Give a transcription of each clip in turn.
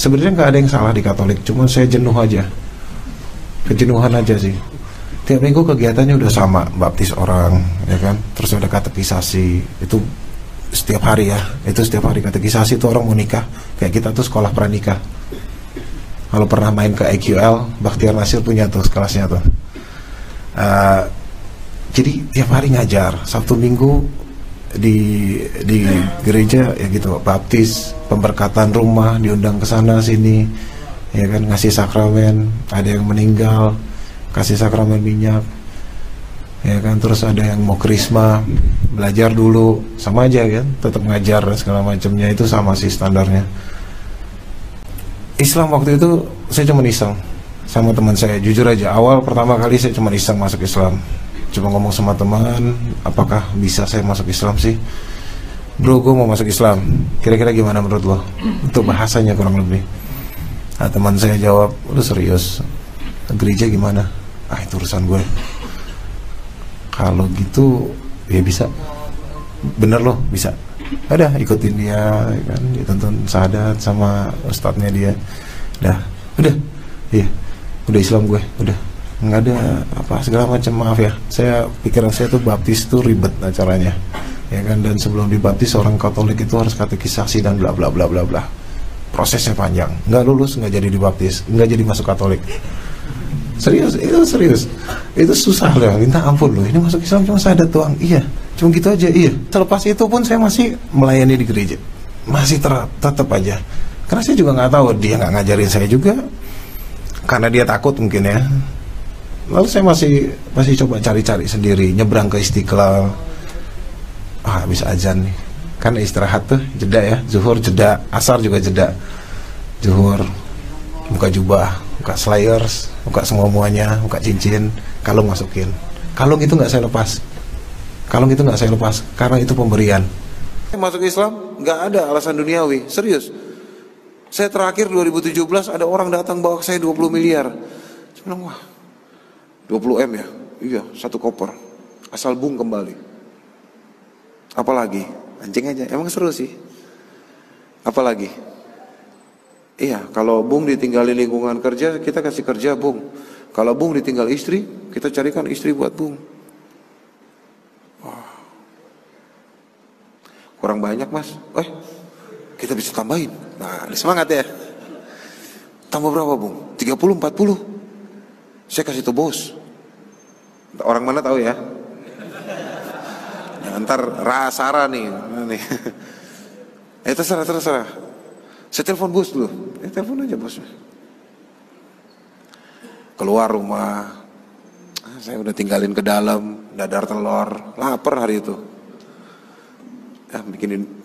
Sebenarnya nggak ada yang salah di Katolik, cuma saya jenuh aja, kejenuhan aja sih. Tiap minggu kegiatannya udah sama, baptis orang, ya kan, terus ada katekisasi, itu setiap hari ya, itu setiap hari katekisasi. Itu orang mau nikah, kayak kita tuh sekolah pranikah. Kalau pernah main ke EQL, Bakhtiar Nasir punya tuh kelasnya tuh. Jadi tiap hari ngajar, Sabtu Minggu di gereja ya gitu, baptis, pemberkatan rumah, diundang ke sana sini, ya kan, ngasih sakramen, ada yang meninggal, kasih sakramen minyak, ya kan, terus ada yang mau krisma, belajar dulu, sama aja kan, tetap ngajar segala macamnya, itu sama sih standarnya. Islam waktu itu saya cuma iseng sama teman saya, jujur aja, awal pertama kali saya cuma iseng masuk Islam, cuma ngomong sama teman, apakah bisa saya masuk Islam sih, bro gue mau masuk Islam, kira-kira gimana menurut lo, untuk bahasanya kurang lebih. Nah, teman saya jawab, lu serius, gereja gimana? Ah, itu urusan gue. Kalau gitu ya bisa, bener loh, bisa. Ada ikutin dia, ya kan, dituntun syahadat sama ustadznya dia. Udah, iya, udah Islam gue, udah, nggak ada apa segala macam. Maaf ya, saya pikiran saya tuh baptis tuh ribet acaranya, ya kan, dan sebelum dibaptis orang Katolik itu harus katekisasi dan bla bla bla bla bla. Prosesnya panjang, nggak lulus nggak jadi dibaptis, nggak jadi masuk Katolik. Serius, itu susah loh, minta ampun loh. Ini masuk Islam cuma syahadat doang, iya, cuma gitu aja, iya. Selepas itu pun saya masih melayani di gereja, masih tetap aja, karena saya juga nggak tahu, dia nggak ngajarin saya juga, karena dia takut mungkin ya. Lalu saya masih coba cari-cari sendiri, nyebrang ke Istiqlal. Habis azan nih, kan istirahat tuh, jeda ya, zuhur jeda, asar juga jeda. Zuhur buka jubah, buka slayers, buka semuanya, buka cincin, kalung masukin. Kalung itu nggak saya lepas, karena itu pemberian. Masuk Islam nggak ada alasan duniawi, serius. Saya terakhir 2017 ada orang datang bawa ke saya 20 miliar. Saya bilang, wah, 20 M ya, iya, satu koper, asal Bung kembali. Apalagi, anjing aja, emang seru sih. Apalagi, iya, kalau Bung ditinggalin lingkungan kerja, kita kasih kerja Bung. Kalau Bung ditinggal istri, kita carikan istri buat Bung. Wah, kurang banyak mas. Kita bisa tambahin. Nah, semangat ya. Tambah berapa Bung? 30, 40. Saya kasih tuh bos. Orang mana tahu ya? Nah, ntar Rasara nih. Terserah. Saya telepon bos dulu. Telepon aja bosnya. Keluar rumah, saya udah tinggalin ke dalam, dadar telur, lapar hari itu.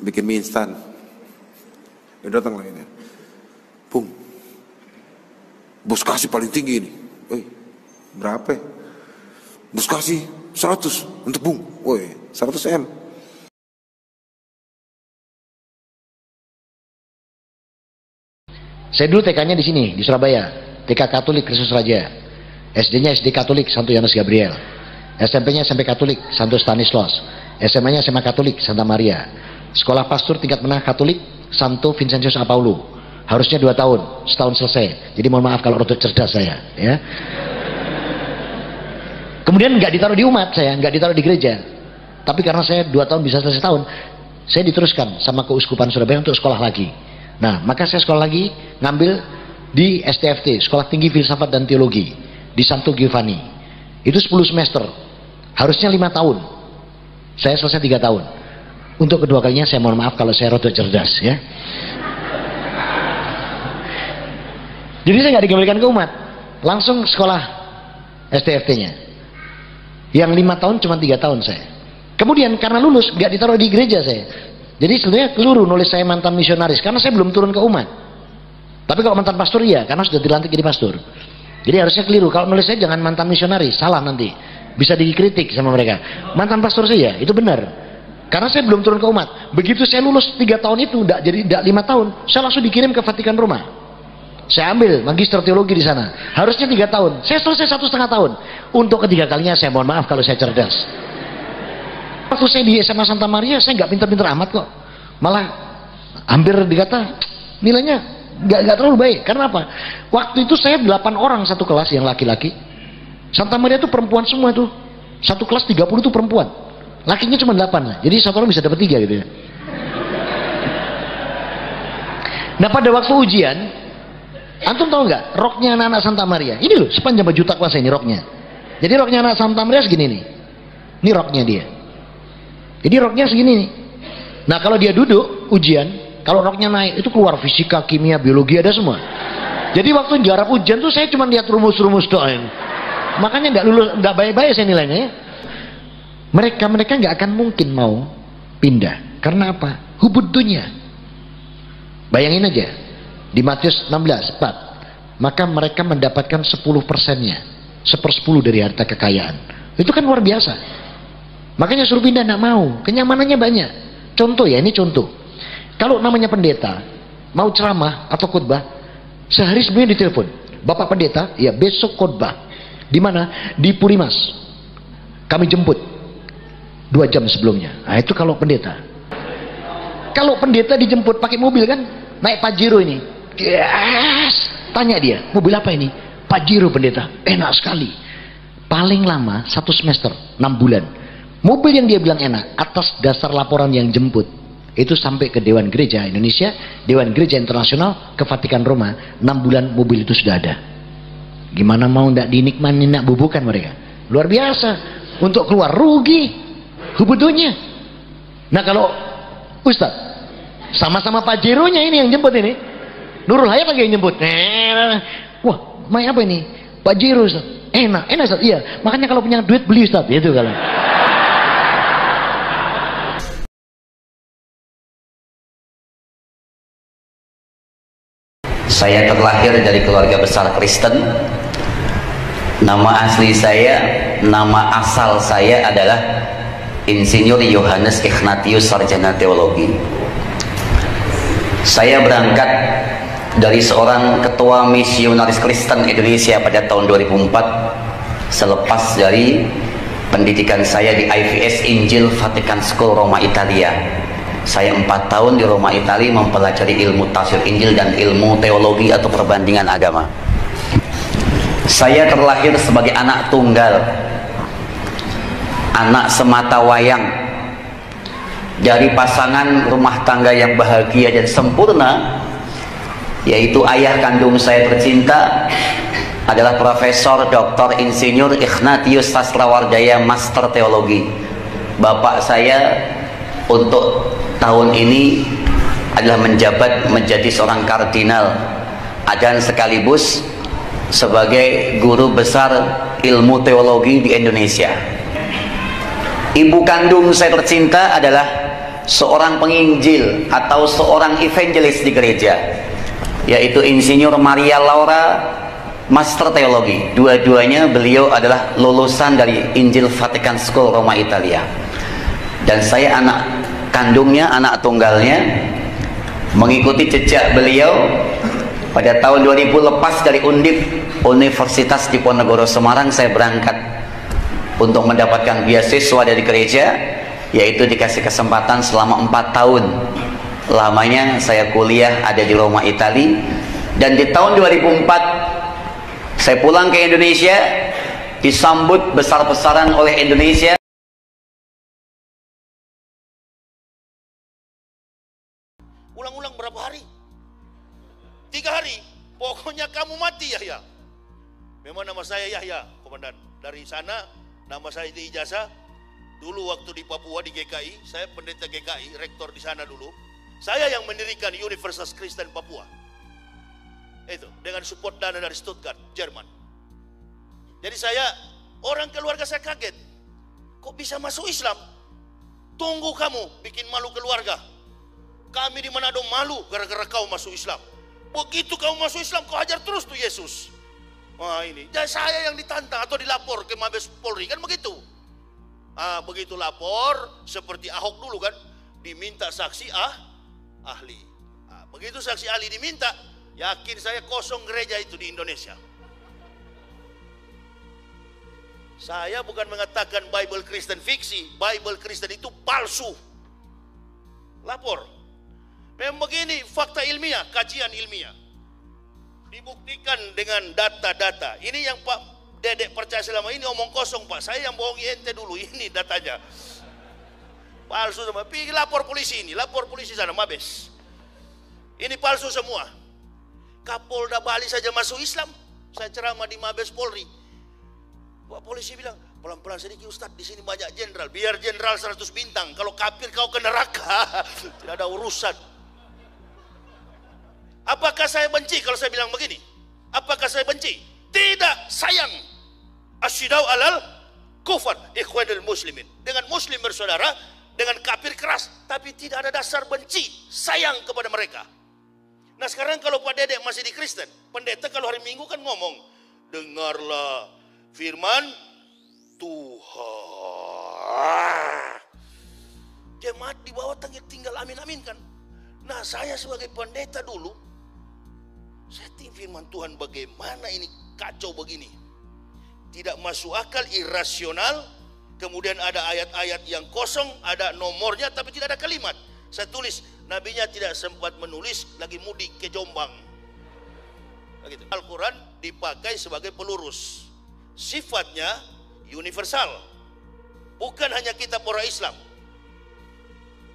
Bikin mie instan. Dia datang lagi nih. Bung, bos kasih paling tinggi nih. Berapa? Bos kasih 100 untuk Bung. 100 M. Saya dulu TK-nya di sini, di Surabaya, TK Katolik Kristus Raja. SD-nya SD Katolik Santo Yohanes Gabriel. SMP-nya SMP Katolik Santo Stanislaus. SMA-nya SMA Katolik Santa Maria. Sekolah pastor tingkat menengah Katolik Santo Vincentius Apaulo. Harusnya 2 tahun, setahun selesai. Jadi mohon maaf kalau rotok cerdas saya, ya. Kemudian nggak ditaruh di umat saya, nggak ditaruh di gereja. Tapi karena saya 2 tahun bisa selesai tahun, saya diteruskan sama Keuskupan Surabaya untuk sekolah lagi. Nah, maka saya sekolah lagi, ngambil di STFT, Sekolah Tinggi Filsafat dan Teologi, di Santo Giovanni. Itu 10 semester, harusnya 5 tahun. Saya selesai 3 tahun. Untuk kedua kalinya saya mohon maaf kalau saya rotok cerdas, ya. Jadi saya nggak dikembalikan ke umat, langsung sekolah STFT-nya. Yang 5 tahun cuma 3 tahun saya. Kemudian karena lulus nggak ditaruh di gereja saya. Jadi sebenarnya keliru nulis saya mantan misionaris karena saya belum turun ke umat. Tapi kalau mantan pastor iya, karena sudah dilantik jadi pastor. Jadi harusnya keliru. Kalau nulis saya jangan mantan misionaris, salah nanti. Bisa dikritik sama mereka. Mantan pastor saya, itu benar. Karena saya belum turun ke umat. Begitu saya lulus 3 tahun itu, tidak 5 tahun, saya langsung dikirim ke Vatikan Roma. Saya ambil magister teologi di sana. Harusnya 3 tahun. Saya selesai 1,5 tahun. Untuk ketiga kalinya saya mohon maaf kalau saya cerdas. Waktu saya di SMA Santa Maria, saya nggak pinter-pinter amat kok. Malah hampir dikata nilainya Nggak terlalu baik. Karena apa? Waktu itu saya 8 orang satu kelas yang laki-laki. Santa Maria itu perempuan semua tuh. Satu kelas 30 itu perempuan. Lakinya cuma 8 lah. Jadi satu orang bisa dapat 3 gitu ya. Nah pada waktu ujian, antum tahu nggak roknya anak-anak Santa Maria? Ini loh sepanjang baju takwa saya ini roknya. Jadi roknya anak Santa Maria segini nih. Ini roknya dia. Jadi roknya segini nih. Nah kalau dia duduk ujian, kalau roknya naik itu keluar fisika, kimia, biologi ada semua. Jadi waktu garap ujian tuh saya cuma lihat rumus-rumus doang. Makanya nggak lulus, nggak baik-baik saya nilainya ya. Mereka nggak akan mungkin mau pindah. Karena apa? Hubud dunia. Bayangin aja di Matius 16, 4. Maka mereka mendapatkan 10%-nya, 1/10 dari harta kekayaan. Itu kan luar biasa. Makanya suruh pindah nggak mau. Kenyamanannya banyak. Contoh ya, ini contoh. Kalau namanya pendeta mau ceramah atau khotbah, sehari sebelumnya ditelepon, Bapak Pendeta, ya besok khotbah. Di mana? Di Purimas. Kami jemput 2 jam sebelumnya. Nah itu kalau pendeta. Kalau pendeta dijemput pakai mobil kan, naik Pajero ini. Yes. Tanya dia, mobil apa ini? Pajero pendeta. Enak sekali. Paling lama 1 semester, 6 bulan. Mobil yang dia bilang enak, atas dasar laporan yang jemput. Itu sampai ke Dewan Gereja Indonesia, Dewan Gereja Internasional, ke Vatikan Roma. 6 bulan mobil itu sudah ada. Gimana mau ndak dinikmati, nak bubukan mereka? Luar biasa. Untuk keluar rugi hubudunya. Nah kalau Ustaz sama-sama Pajeronya ini yang jemput ini, Nurul Hayat lagi yang jemput. Wah, main apa ini? Pajero Ustaz. Enak Ustaz. Iya, makanya kalau punya duit beli Ustaz. Itu kalau. Saya terlahir dari keluarga besar Kristen. Nama asli saya, nama asal saya adalah Insinyur Yohanes Ignatius Sarjana Teologi. Saya berangkat dari seorang ketua misionaris Kristen Indonesia pada tahun 2004 selepas dari pendidikan saya di IVS Injil Vatikan School Roma Italia. Saya 4 tahun di Roma Italia mempelajari ilmu tafsir Injil dan ilmu teologi atau perbandingan agama. Saya terlahir sebagai anak tunggal, anak semata wayang dari pasangan rumah tangga yang bahagia dan sempurna, yaitu ayah kandung saya tercinta adalah Profesor Dr. Insinyur Ignatius Sastrawardaya Master Teologi. Bapak saya untuk tahun ini adalah menjabat menjadi seorang kardinal dan sekaligus sebagai guru besar ilmu teologi di Indonesia. Ibu kandung saya tercinta adalah seorang penginjil atau seorang evangelis di gereja, yaitu Insinyur Maria Laura Master Teologi. Dua-duanya beliau adalah lulusan dari Injil Vatikan School Roma Italia. Dan saya anak kandungnya, anak tunggalnya, mengikuti jejak beliau. Pada tahun 2000 lepas dari Undip, Universitas Diponegoro Semarang, saya berangkat untuk mendapatkan beasiswa dari gereja, yaitu dikasih kesempatan selama 4 tahun lamanya saya kuliah ada di Roma Italia. Dan di tahun 2004 saya pulang ke Indonesia, disambut besar-besaran oleh Indonesia. Ulang-ulang berapa hari? 3 hari. Pokoknya kamu mati Yahya. Memang nama saya Yahya, komandan. Dari sana nama saya di ijazah. Dulu waktu di Papua di GKI, saya pendeta GKI, rektor di sana dulu. Saya yang mendirikan Universitas Kristen Papua. Itu dengan support dana dari Stuttgart, Jerman. Jadi orang keluarga saya kaget. Kok bisa masuk Islam? Tunggu kamu bikin malu keluarga. Kami di Manado malu gara-gara kau masuk Islam. Begitu kau masuk Islam, kau hajar terus tuh Yesus. Wah ini, dan saya yang ditantang atau dilapor ke Mabes Polri, kan begitu. Begitu lapor, seperti Ahok dulu kan, diminta saksi ahli. Begitu saksi ahli diminta, yakin saya kosong gereja itu di Indonesia. Saya bukan mengatakan Bible Kristen fiksi, Bible Kristen itu palsu. Lapor. Memang begini fakta ilmiah, kajian ilmiah. Dibuktikan dengan data-data. Ini yang Pak Dedek percaya selama ini omong kosong, Pak. Saya yang bohongi ente dulu, ini datanya. Palsu semua. Pergi lapor polisi ini, lapor polisi sana, Mabes. Ini palsu semua. Kapolda Bali saja masuk Islam. Saya ceramah di Mabes Polri. Pak polisi bilang, pelan-pelan sedikit Ustadz, di sini banyak jenderal. Biar jenderal 100 bintang. Kalau kafir kau ke neraka. Tidak ada urusan. Apakah saya benci kalau saya bilang begini? Apakah saya benci? Tidak, sayang. Asyidau alal kufar ikhwanul muslimin. Dengan muslim bersaudara, dengan kafir keras, tapi tidak ada dasar benci, sayang kepada mereka. Nah sekarang kalau Pak Dedek masih di Kristen, pendeta kalau hari Minggu kan ngomong, dengarlah firman Tuhan. Jemaat di bawah tinggal amin-amin kan. Nah saya sebagai pendeta dulu, saya firman Tuhan bagaimana ini kacau begini. Tidak masuk akal, irasional. Kemudian ada ayat-ayat yang kosong, ada nomornya tapi tidak ada kalimat. Saya tulis, nabinya tidak sempat menulis, lagi mudik ke Jombang. Begitu. Al-Quran dipakai sebagai pelurus. Sifatnya universal. Bukan hanya kitab orang Islam.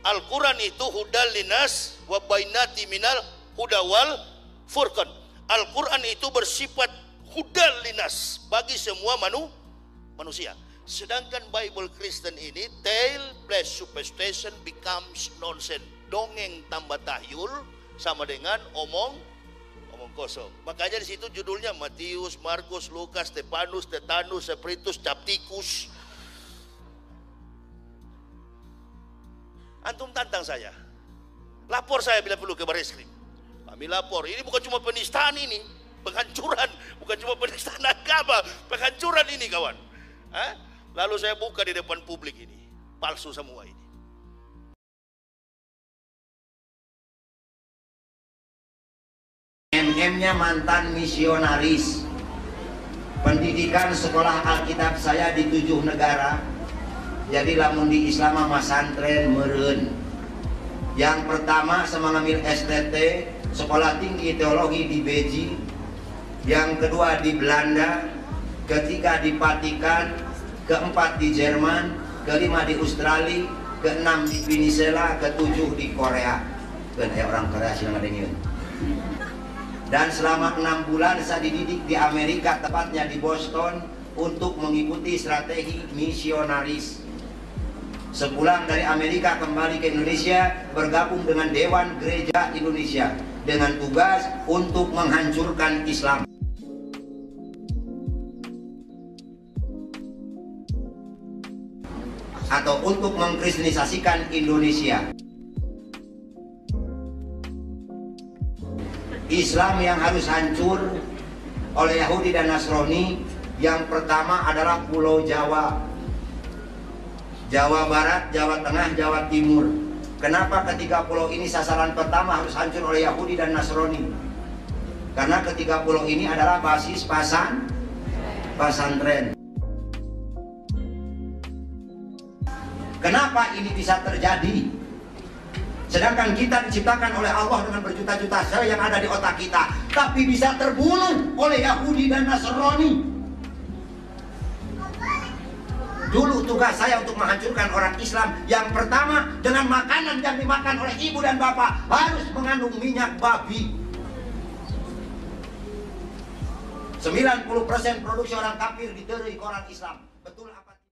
Al-Quran itu hudal linas wa bainati minal hudawal furqan. Al-Quran itu bersifat hudal linas bagi semua manusia. Sedangkan Bible Kristen ini tale plus superstition becomes nonsense. Dongeng tambah tahyul sama dengan omong kosong. Makanya di situ judulnya Matius, Markus, Lukas, Stefanus, Tetanus, Spiritus, Capticus. Antum tantang saya. Lapor saya bila perlu ke Barreskrim. Kami lapor, ini bukan cuma penistaan ini, penghancuran, bukan cuma penistaan agama, penghancuran ini kawan. Lalu saya buka di depan publik ini, palsu semua ini. MM-nya mantan misionaris. Pendidikan sekolah Alkitab saya di 7 negara. Jadi lamun di Islam masantren meureun. Yang pertama saya mengambil STT, Sekolah Tinggi Teologi di Beijing. Yang kedua di Belanda, ketiga di Vatikan, keempat di Jerman, kelima di Australia, keenam di Venezuela, ketujuh di Korea. Kan orang Korea sih ngadengin. Dan selama 6 bulan saya dididik di Amerika, tepatnya di Boston, untuk mengikuti strategi misionaris. Sepulang dari Amerika kembali ke Indonesia, bergabung dengan Dewan Gereja Indonesia dengan tugas untuk menghancurkan Islam. Atau untuk mengkristenisasikan Indonesia. Islam yang harus hancur oleh Yahudi dan Nasrani, yang pertama adalah Pulau Jawa, Jawa Barat, Jawa Tengah, Jawa Timur. Kenapa ketiga pulau ini sasaran pertama harus hancur oleh Yahudi dan Nasrani? Karena ketiga pulau ini adalah basis pesantren. Kenapa ini bisa terjadi? Sedangkan kita diciptakan oleh Allah dengan berjuta-juta sel yang ada di otak kita, tapi bisa terbunuh oleh Yahudi dan Nasrani. Dulu tugas saya untuk menghancurkan orang Islam, yang pertama dengan makanan yang dimakan oleh ibu dan bapak harus mengandung minyak babi. 90% produksi orang kafir diterima orang Islam.